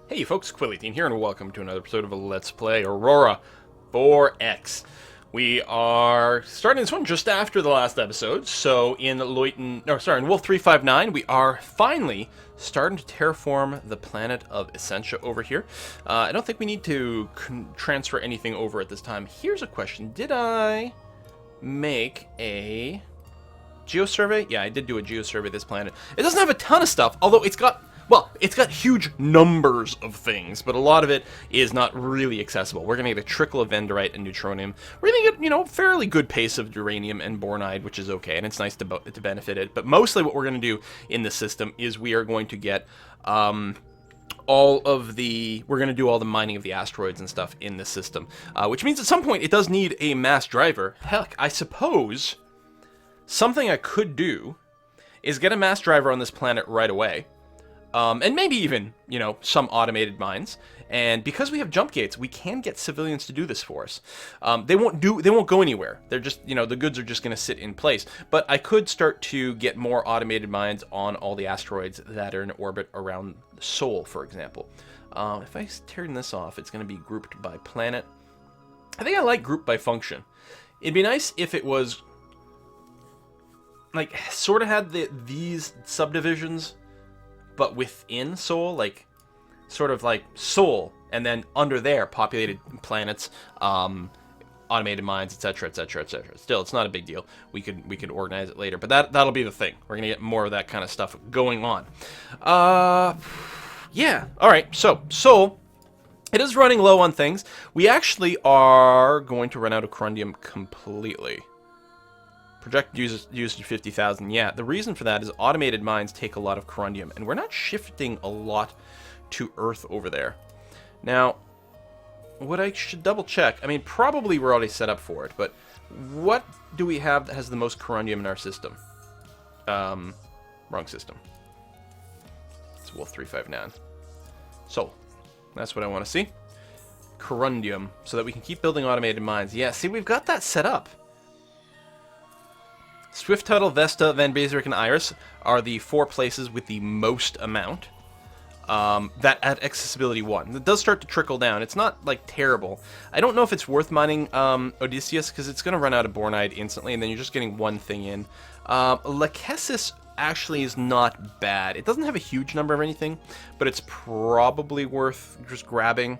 Hey folks, Quilly18 here, and welcome to another episode of Let's Play Aurora 4X. We are starting this one just after the last episode, so in Wolf 359, we are finally starting to terraform the planet of Essentia over here. I don't think we need to transfer anything over at this time. Here's a question. Did I make a Geo Survey? Yeah, I did do a Geo Survey of this planet. It doesn't have a ton of stuff, although it's got huge numbers of things, but a lot of it is not really accessible. We're going to get a trickle of Vendorite and Neutronium. We're going to get, fairly good pace of Duranium and Bornite, which is okay, and it's nice to benefit it. But mostly what we're going to do in this system is we are going to get we're going to do all the mining of the asteroids and stuff in this system, which means at some point it does need a mass driver. Heck, I suppose something I could do is get a mass driver on this planet right away. And maybe even, some automated mines. And because we have jump gates, we can get civilians to do this for us. They won't go anywhere. They're just, the goods are just going to sit in place. But I could start to get more automated mines on all the asteroids that are in orbit around Sol, for example. If I turn this off, it's going to be grouped by planet. I think I like group by function. It'd be nice if it was, sort of had these subdivisions, but within Sol, sort of like Sol, and then under there, populated planets, automated mines, etc., etc., etc. Still, it's not a big deal. We could organize it later, but that'll be the thing. We're gonna get more of that kind of stuff going on. Yeah. All right. So Sol, it is running low on things. We actually are going to run out of corundium completely. Projected usage 50,000. Yeah, the reason for that is automated mines take a lot of corundium, and we're not shifting a lot to Earth over there. Now, what I should double check, probably we're already set up for it, but what do we have that has the most corundium in our system? Wrong system. It's Wolf 359. So, that's what I want to see. Corundium, so that we can keep building automated mines. Yeah, see, we've got that set up. Swift Tuttle, Vesta, Van Bezerick, and Iris are the 4 places with the most amount. That at accessibility 1. It does start to trickle down. It's not, terrible. I don't know if it's worth mining Odysseus, because it's going to run out of Bornite instantly, and then you're just getting one thing in. Lachesis actually is not bad. It doesn't have a huge number of anything, but it's probably worth just grabbing.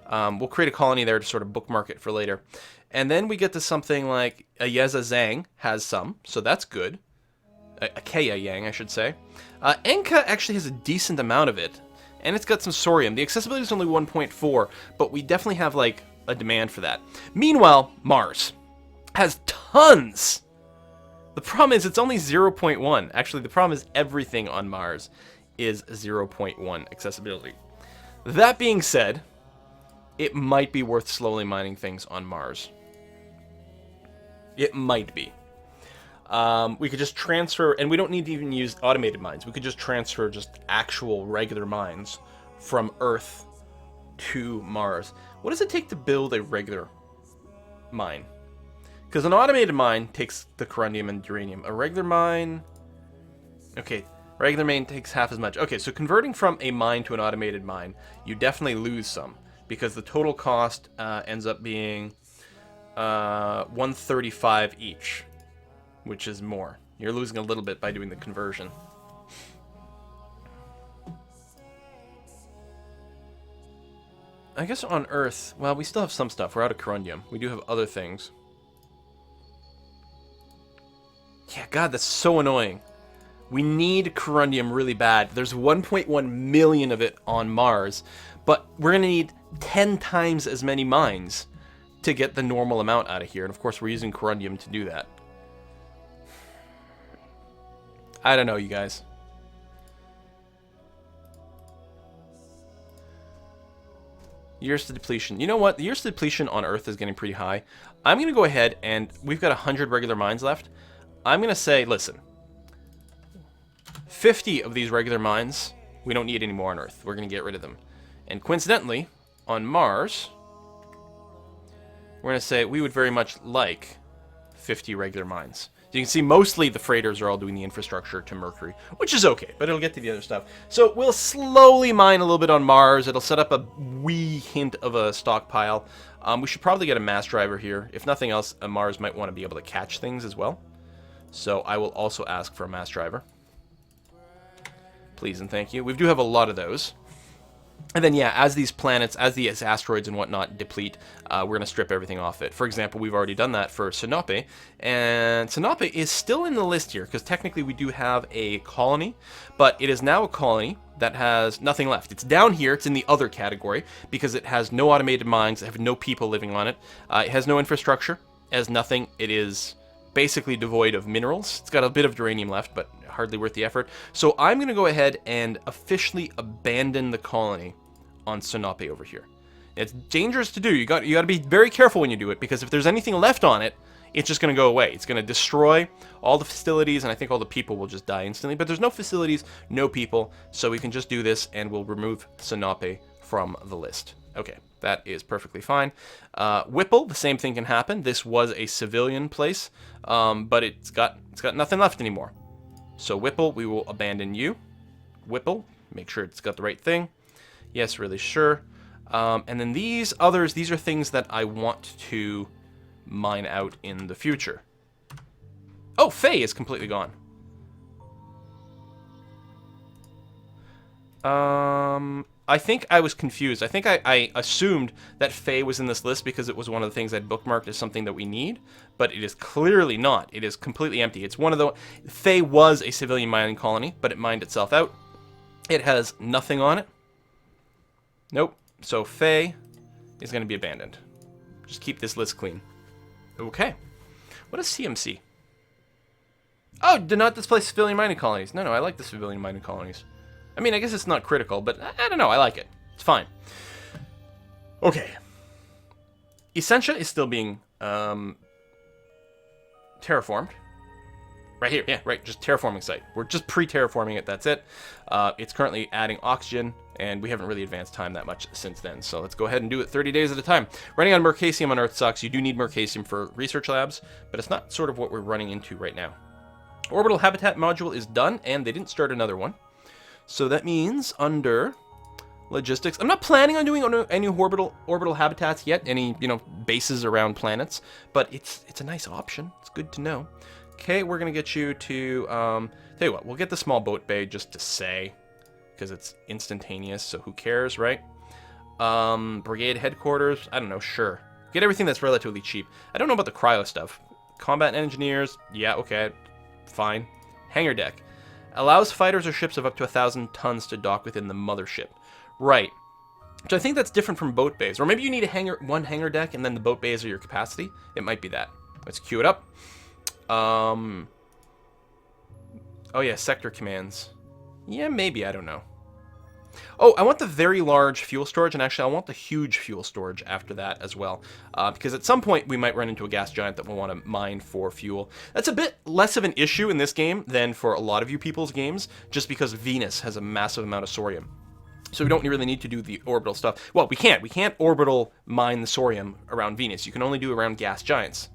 We'll create a colony there to sort of bookmark it for later. And then we get to something like a Yeza Zhang has some, so that's good. A Kea Yang, I should say. Enka actually has a decent amount of it, and it's got some Sorium. The accessibility is only 1.4, but we definitely have, a demand for that. Meanwhile, Mars has tons! The problem is it's only 0.1. Actually, the problem is everything on Mars is 0.1 accessibility. That being said, it might be worth slowly mining things on Mars. It might be. We could just transfer, and we don't need to even use automated mines. We could just transfer just actual regular mines from Earth to Mars. What does it take to build a regular mine? Because an automated mine takes the corundium and duranium. A regular mine... Okay, regular mine takes half as much. Okay, so converting from a mine to an automated mine, you definitely lose some, because the total cost ends up being 135 each, which is more. You're losing a little bit by doing the conversion. I guess on Earth, well, we still have some stuff. We're out of corundium. We do have other things. Yeah, God, that's so annoying. We need corundium really bad. There's 1.1 million of it on Mars, but we're going to need 10 times as many mines to get the normal amount out of here. And of course, we're using corundium to do that. I don't know, you guys. Years to depletion. You know what? The years to depletion on Earth is getting pretty high. I'm going to go ahead, and we've got 100 regular mines left. I'm going to say, listen, 50 of these regular mines, we don't need any more on Earth. We're going to get rid of them. And coincidentally, on Mars, we're going to say we would very much like 50 regular mines. You can see mostly the freighters are all doing the infrastructure to Mercury, which is okay, but it'll get to the other stuff. So we'll slowly mine a little bit on Mars. It'll set up a wee hint of a stockpile. We should probably get a mass driver here. If nothing else, Mars might want to be able to catch things as well. So I will also ask for a mass driver. Please and thank you. We do have a lot of those. And then, yeah, as these planets, as these asteroids and whatnot deplete, we're going to strip everything off it. For example, we've already done that for Sinope, and Sinope is still in the list here, because technically we do have a colony, but it is now a colony that has nothing left. It's down here, it's in the other category, because it has no automated mines, it has no people living on it, it has no infrastructure, it has nothing, it is basically devoid of minerals. It's got a bit of uranium left, but hardly worth the effort. So I'm going to go ahead and officially abandon the colony on Sinope over here. It's dangerous to do. You got to be very careful when you do it, because if there's anything left on it, it's just going to go away. It's going to destroy all the facilities, and I think all the people will just die instantly. But there's no facilities, no people, so we can just do this, and we'll remove Sinope from the list. Okay, that is perfectly fine. Whipple, the same thing can happen. This was a civilian place, but it's got nothing left anymore. So Whipple, we will abandon you. Whipple, make sure it's got the right thing. Yes, really sure. And then these others, these are things that I want to mine out in the future. Oh, Faye is completely gone. I think I was confused. I think I assumed that Faye was in this list because it was one of the things I'd bookmarked as something that we need, but it is clearly not. It is completely empty. It's one of the... Faye was a civilian mining colony, but it mined itself out. It has nothing on it. Nope. So Faye is going to be abandoned. Just keep this list clean. Okay. What is CMC? Oh, do not display civilian mining colonies. No, I like the civilian mining colonies. I mean, I guess it's not critical, but I don't know. I like it. It's fine. Okay. Essentia is still being terraformed. Right here. Yeah, right. Just terraforming site. We're just pre-terraforming it. That's it. It's currently adding oxygen, and we haven't really advanced time that much since then. So let's go ahead and do it 30 days at a time. Running on Mercasium on Earth sucks. You do need Mercasium for research labs, but it's not sort of what we're running into right now. Orbital habitat module is done, and they didn't start another one. So that means under logistics, I'm not planning on doing any orbital habitats yet, any bases around planets, but it's a nice option. It's good to know. Okay, we're gonna get you to tell you what, we'll get the small boat bay just to say, because it's instantaneous. So who cares, right? Brigade headquarters. I don't know. Sure, get everything that's relatively cheap. I don't know about the cryo stuff. Combat engineers. Yeah, okay, fine. Hangar deck. Allows fighters or ships of up to 1,000 tons to dock within the mothership. Right. So I think that's different from boat bays. Or maybe you need one hangar deck and then the boat bays are your capacity. It might be that. Let's queue it up. Oh yeah, sector commands. Yeah, maybe. I don't know. Oh, I want the very large fuel storage, and actually I want the huge fuel storage after that as well. Because at some point we might run into a gas giant that we'll want to mine for fuel. That's a bit less of an issue in this game than for a lot of you people's games, just because Venus has a massive amount of sorium. So we don't really need to do the orbital stuff. Well, we can't. We can't orbital mine the sorium around Venus. You can only do around gas giants.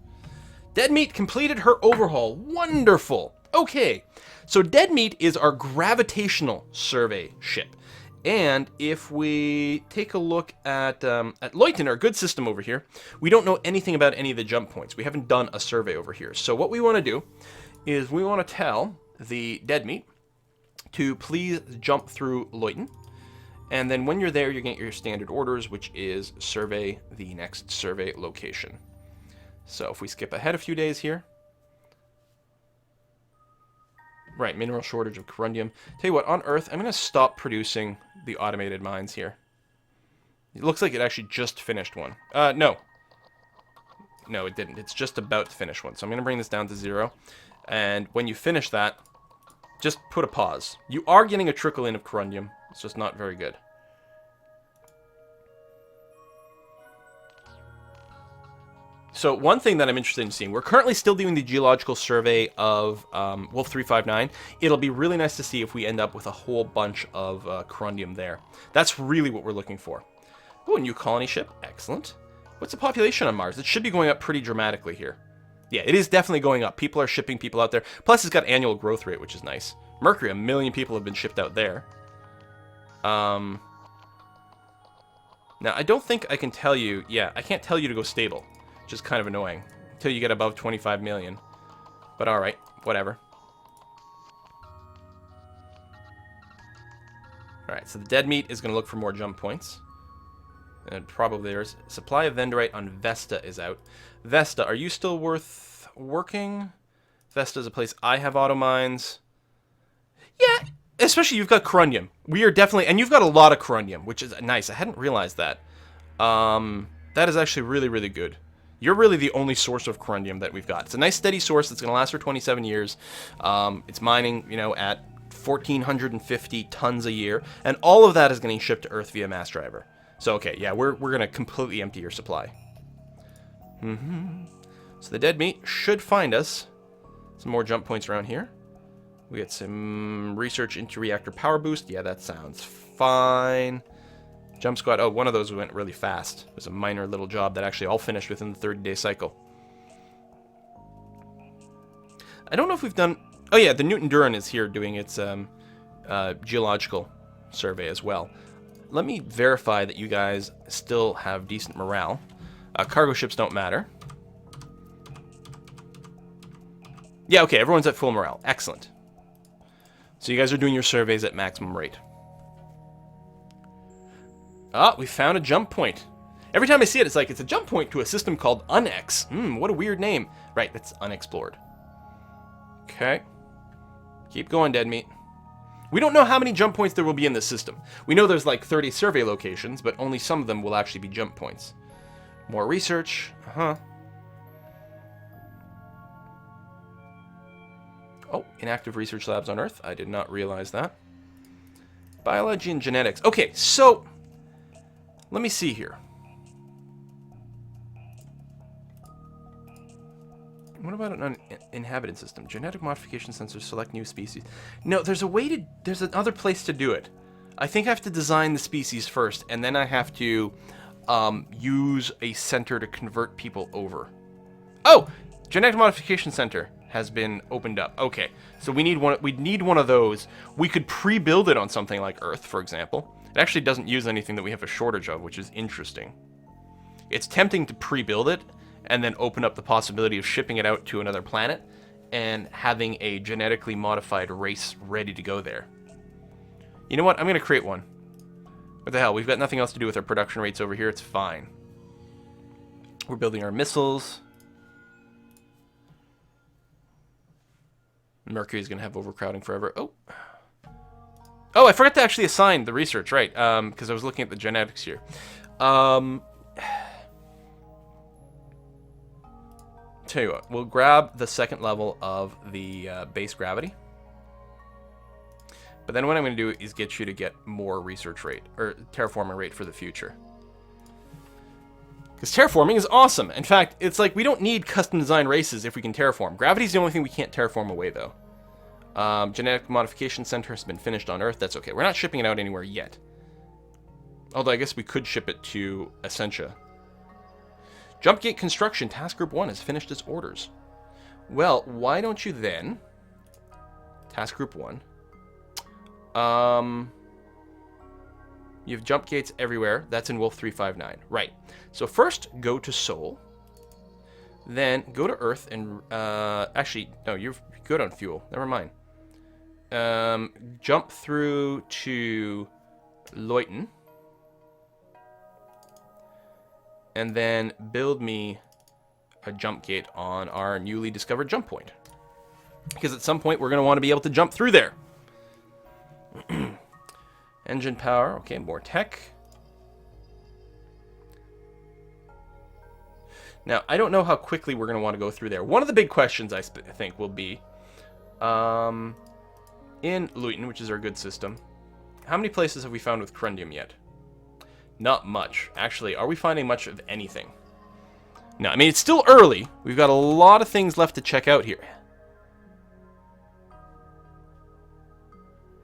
Dead Meat completed her overhaul. Wonderful. Okay, so Dead Meat is our gravitational survey ship. And if we take a look at Latent, our good system over here, we don't know anything about any of the jump points. We haven't done a survey over here. So what we want to do is we want to tell the Dead Meat to please jump through Latent. And then when you're there, you get your standard orders, which is survey the next survey location. So if we skip ahead a few days here. Right, mineral shortage of corundium. Tell you what, on Earth, I'm going to stop producing the automated mines here. It looks like it actually just finished one. No. No, it didn't. It's just about to finish one. So I'm going to bring this down to 0. And when you finish that, just put a pause. You are getting a trickle in of corundium. It's just not very good. So one thing that I'm interested in seeing, we're currently still doing the geological survey of Wolf 359. It'll be really nice to see if we end up with a whole bunch of corundium there. That's really what we're looking for. Oh, a new colony ship. Excellent. What's the population on Mars? It should be going up pretty dramatically here. Yeah, it is definitely going up. People are shipping people out there. Plus, it's got annual growth rate, which is nice. Mercury, 1 million people have been shipped out there. Now, I don't think I can tell you... Yeah, I can't tell you to go stable, which is kind of annoying. Until you get above 25 million. But alright, whatever. Alright, so the dead meat is going to look for more jump points. And probably there's... Supply of Vendorite on Vesta is out. Vesta, are you still worth working? Vesta is a place I have auto mines. Yeah, especially you've got corundum. We are definitely... And you've got a lot of corundum, which is nice. I hadn't realized that. That is actually really, really good. You're really the only source of corundum that we've got. It's a nice steady source that's going to last for 27 years. It's mining, you know, at 1,450 tons a year. And all of that is getting shipped to Earth via mass driver. So, okay, yeah, we're going to completely empty your supply. So the dead meat should find us some more jump points around here. We get some research into reactor power boost. Yeah, that sounds fine. Jump squad. Oh, one of those went really fast. It was a minor little job that actually all finished within the 30-day cycle. I don't know if we've done... Oh, yeah, the Newton Duran is here doing its geological survey as well. Let me verify that you guys still have decent morale. Cargo ships don't matter. Yeah, okay, everyone's at full morale. Excellent. So you guys are doing your surveys at maximum rate. Ah, we found a jump point. Every time I see it, it's like, it's a jump point to a system called Unex. What a weird name. Right, that's unexplored. Okay. Keep going, dead meat. We don't know how many jump points there will be in this system. We know there's like 30 survey locations, but only some of them will actually be jump points. More research. Oh, inactive research labs on Earth. I did not realize that. Biology and genetics. Okay, so... Let me see here. What about an uninhabited system? Genetic modification sensors select new species. No, there's a way to... There's another place to do it. I think I have to design the species first, and then I have to use a center to convert people over. Oh! Genetic modification center has been opened up. Okay, so we need one. We'd need one of those. We could pre-build it on something like Earth, for example. It actually doesn't use anything that we have a shortage of, which is interesting. It's tempting to pre-build it and then open up the possibility of shipping it out to another planet and having a genetically modified race ready to go there. You know what? I'm going to create one. What the hell? We've got nothing else to do with our production rates over here. It's fine. We're building our missiles. Mercury's going to have overcrowding forever. Oh, I forgot to actually assign the research, right? Because I was looking at the genetics here. Tell you what, we'll grab the second level of the base gravity. But then what I'm going to do is get you to get more research rate, or terraforming rate for the future. Because terraforming is awesome. In fact, it's like we don't need custom design races if we can terraform. Gravity's the only thing we can't terraform away, though. Genetic modification center has been finished on Earth. That's okay. We're not shipping it out anywhere yet. Although I guess we could ship it to Essentia. Jump gate construction task group 1 has finished its orders. Well, why don't you then... Task group 1. You have jump gates everywhere. That's in Wolf 359. Right. So first, go to Sol. Then go to Earth and... actually, no, you're good on fuel. Never mind. Jump through to Leuten. And then build me a jump gate on our newly discovered jump point. Because at some point, we're going to want to be able to jump through there. Engine power. Okay, more tech. Now, I don't know how quickly we're going to want to go through there. One of the big questions, I think, will be... in Leuten, which is our good system, how many places have we found with corundum yet? Not much. Actually, are we finding much of anything? No, I mean, it's still early. We've got a lot of things left to check out here.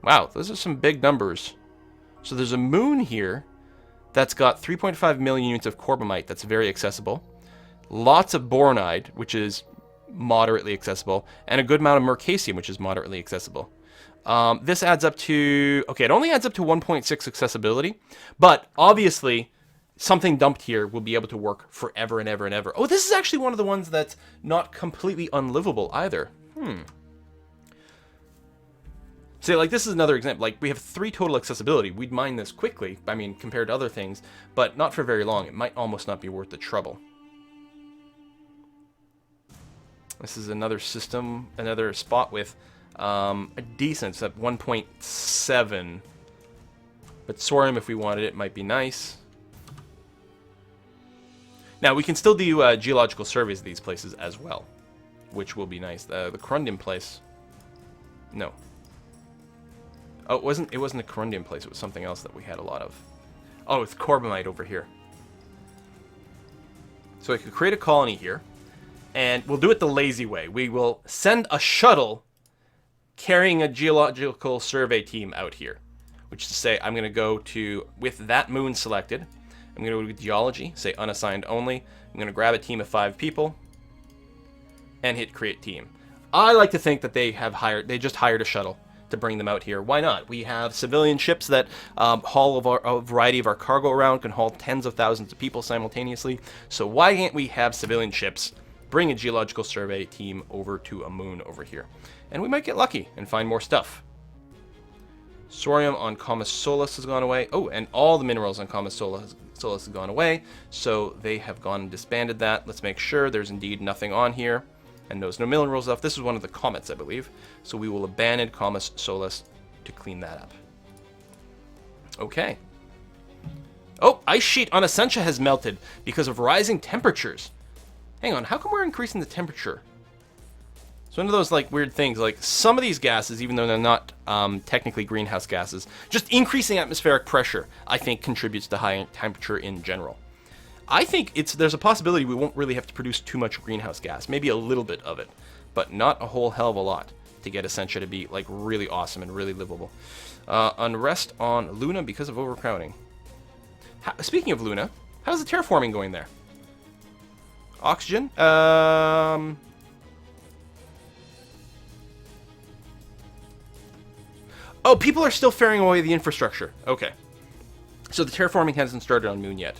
Wow, those are some big numbers. So there's a moon here that's got 3.5 million units of corbamite that's very accessible. Lots of boronite, which is moderately accessible, and a good amount of Mercasium, which is moderately accessible. This adds up to, okay, it only adds up to 1.6 accessibility, but obviously something dumped here will be able to work forever and ever and ever. Oh, this is actually one of the ones that's not completely unlivable either. So, like, this is another example. Like, we have 3 total accessibility. We'd mine this quickly, I mean, compared to other things, but not for very long. It might almost not be worth the trouble. This is another system, another spot with a decent, at 1.7. But Sorium, if we wanted it, might be nice. Now, we can still do geological surveys of these places as well, which will be nice. The Corundium place, no. Oh, it wasn't a Corundium place. It was something else that we had a lot of. Oh, it's Corbomite over here. So I could create a colony here, and we'll do it the lazy way. We will send a shuttle carrying a geological survey team out here, which is to say I'm going to go to, with that moon selected, I'm going to go to geology, say unassigned only. I'm going to grab a team of 5 people and hit create team. I like to think that they just hired a shuttle to bring them out here. Why not? We have civilian ships that haul a variety of our cargo around, can haul tens of thousands of people simultaneously. So why can't we have civilian ships bring a geological survey team over to a moon over here? And we might get lucky and find more stuff. Sorium on Comus Solus has gone away. Oh, and all the minerals on Comus Solus have gone away. So they have gone and disbanded that. Let's make sure there's indeed nothing on here. And there's no minerals left. This is one of the comets, I believe. So we will abandon Comus Solus to clean that up. Okay. Oh, ice sheet on Essentia has melted because of rising temperatures. Hang on, how come we're increasing the temperature? It's one of those like weird things. Like some of these gases, even though they're not technically greenhouse gases, just increasing atmospheric pressure, I think, contributes to high temperature in general. I think there's a possibility we won't really have to produce too much greenhouse gas, maybe a little bit of it, but not a whole hell of a lot to get Essentia to be like really awesome and really livable. Unrest on Luna because of overcrowding. Speaking of Luna, how's the terraforming going there? Oxygen? Oh, people are still ferrying away the infrastructure. Okay. So the terraforming hasn't started on Moon yet.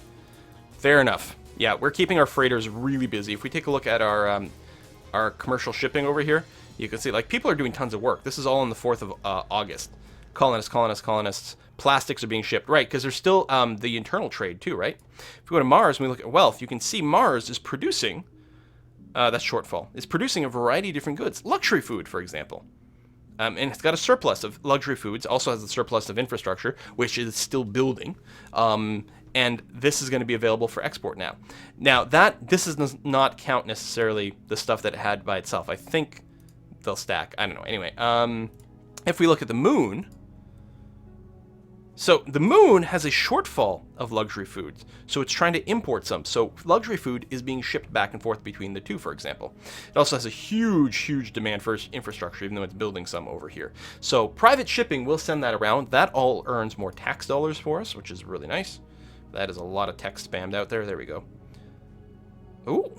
Fair enough. Yeah, we're keeping our freighters really busy. If we take a look at our commercial shipping over here, you can see like people are doing tons of work. This is all on the 4th of August. Colonists. Plastics are being shipped, right? Because there's still the internal trade too, right? If we go to Mars and we look at wealth, you can see Mars is producing, that's shortfall, is producing a variety of different goods. Luxury food, for example. And it's got a surplus of luxury foods, also has a surplus of infrastructure, which is still building. And this is going to be available for export now. Now, this does not count necessarily the stuff that it had by itself. I think they'll stack. I don't know. Anyway, if we look at the moon, so the moon has a shortfall of luxury foods, so it's trying to import some. So luxury food is being shipped back and forth between the two, for example. It also has a huge demand for infrastructure, even though it's building some over here. So private shipping will send that around. That all earns more tax dollars for us, which is really nice. That is a lot of text spammed out there. There we go. Ooh.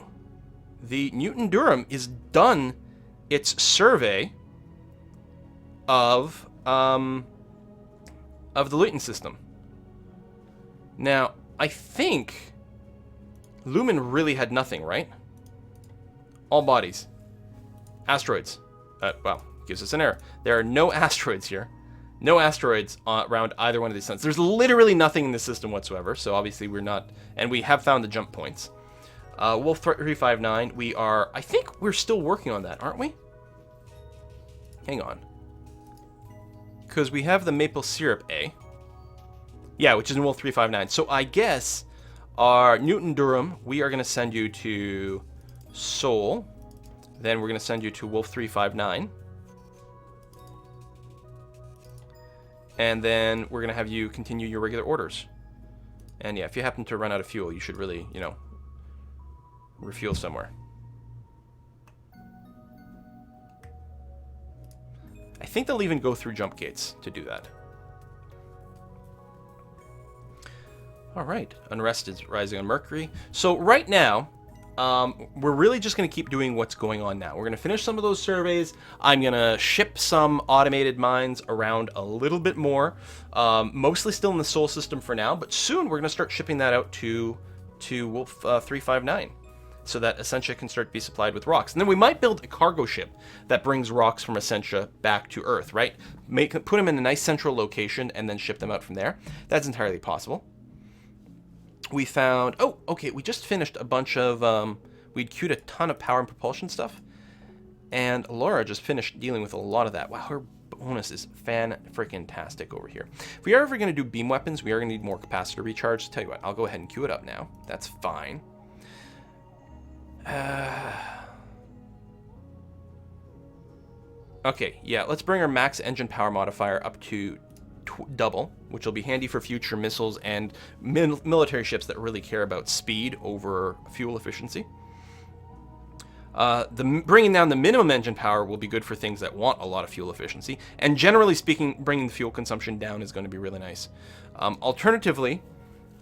The Newton Durham is done its survey of the Latent System. Now, I think Lumen really had nothing, right? All bodies. Asteroids. Well, gives us an error. There are no asteroids here. No asteroids around either one of these suns. There's literally nothing in the system whatsoever, so obviously we're not... And we have found the jump points. Wolf 359, we are... I think we're still working on that, aren't we? Hang on. Because we have the maple syrup A. Yeah, which is in Wolf 359. So I guess our Newton Durham, we are going to send you to Seoul. Then we're going to send you to Wolf 359. And then we're going to have you continue your regular orders. And yeah, if you happen to run out of fuel, you should really, you know, refuel somewhere. I think they'll even go through jump gates to do that. All right, unrest is rising on Mercury. So right now, we're really just going to keep doing what's going on now. We're going to finish some of those surveys. I'm going to ship some automated mines around a little bit more, mostly still in the Sol system for now, but soon we're going to start shipping that out to Wolf 359. So that Essentia can start to be supplied with rocks. And then we might build a cargo ship that brings rocks from Essentia back to Earth, right? Put them in a nice central location and then ship them out from there. That's entirely possible. We found... Oh, okay, we just finished a bunch of... we'd queued a ton of power and propulsion stuff. And Aurora just finished dealing with a lot of that. Wow, her bonus is fan-freaking-tastic over here. If we are ever going to do beam weapons, we are going to need more capacitor recharge. Tell you what, I'll go ahead and queue it up now. That's fine. Okay, yeah, let's bring our max engine power modifier up to double, which will be handy for future missiles and military ships that really care about speed over fuel efficiency. Bringing down the minimum engine power will be good for things that want a lot of fuel efficiency, and generally speaking, bringing the fuel consumption down is going to be really nice. Alternatively,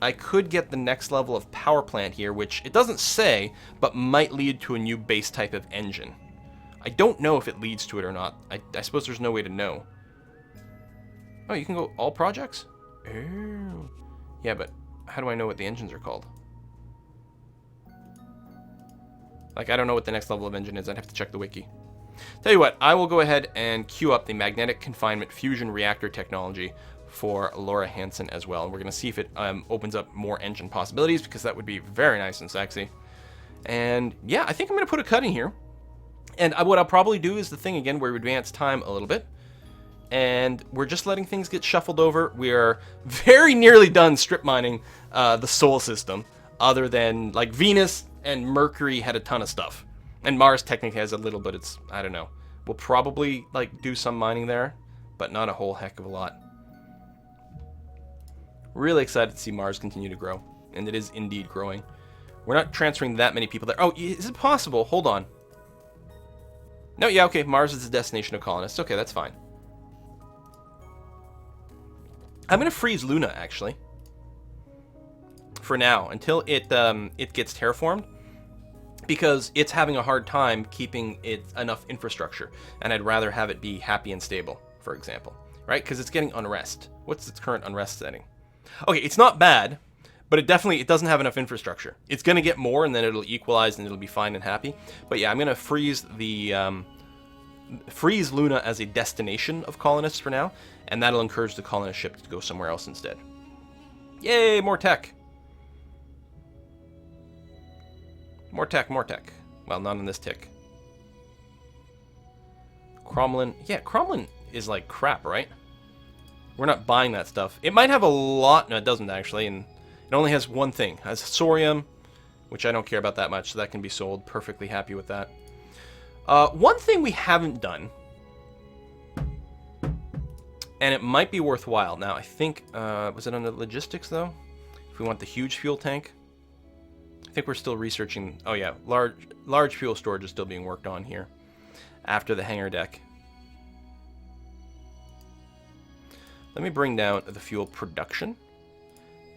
I could get the next level of power plant here, which it doesn't say, but might lead to a new base type of engine. I don't know if it leads to it or not. I suppose there's no way to know. Oh, you can go all projects? Oh. Yeah, but how do I know what the engines are called? Like, I don't know what the next level of engine is. I'd have to check the wiki. Tell you what, I will go ahead and queue up the magnetic confinement fusion reactor technology for Laura Hansen as well. And we're going to see if it opens up more engine possibilities, because that would be very nice and sexy. And yeah, I think I'm going to put a cut in here. And what I'll probably do is the thing again where we advance time a little bit. And we're just letting things get shuffled over. We are very nearly done strip mining the Sol system, other than like Venus and Mercury had a ton of stuff. And Mars technically has a little, but it's, I don't know. We'll probably like do some mining there, but not a whole heck of a lot. Really excited to see Mars continue to grow, and it is indeed growing. We're not transferring that many people there. Oh, is it possible? Hold on. No, yeah, okay, Mars is the destination of colonists. Okay, that's fine. I'm going to freeze Luna, actually. For now, until it gets terraformed. Because it's having a hard time keeping it enough infrastructure. And I'd rather have it be happy and stable, for example. Right? Because it's getting unrest. What's its current unrest setting? Okay, it's not bad, but it doesn't have enough infrastructure. It's going to get more, and then it'll equalize, and it'll be fine and happy. But yeah, I'm going to freeze freeze Luna as a destination of colonists for now, and that'll encourage the colonist ship to go somewhere else instead. Yay, more tech. More tech, more tech. Well, not on this tick. Kremlin. Yeah, Kremlin is like crap, right? We're not buying that stuff. It might have a lot. No, it doesn't actually. And it only has one thing. It has thorium, which I don't care about that much, so that can be sold. Perfectly happy with that. One thing we haven't done, and it might be worthwhile. Now, I think, was it under logistics, though? If we want the huge fuel tank. I think we're still researching. Oh, yeah. Large fuel storage is still being worked on here after the hangar deck. Let me bring down the fuel production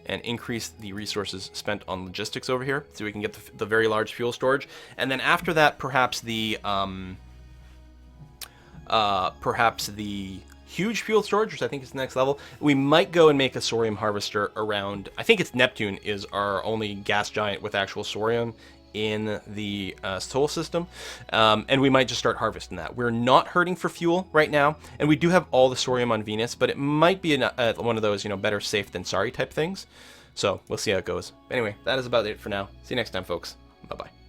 and increase the resources spent on logistics over here so we can get the very large fuel storage. And then after that, perhaps the huge fuel storage, which I think is the next level. We might go and make a Sorium harvester around, I think it's Neptune is our only gas giant with actual Sorium in the Sol system, and we might just start harvesting that. We're not hurting for fuel right now, and we do have all the Sorium on Venus, but it might be one of those, better safe than sorry type things. So we'll see how it goes. Anyway, that is about it for now. See you next time, folks. Bye-bye.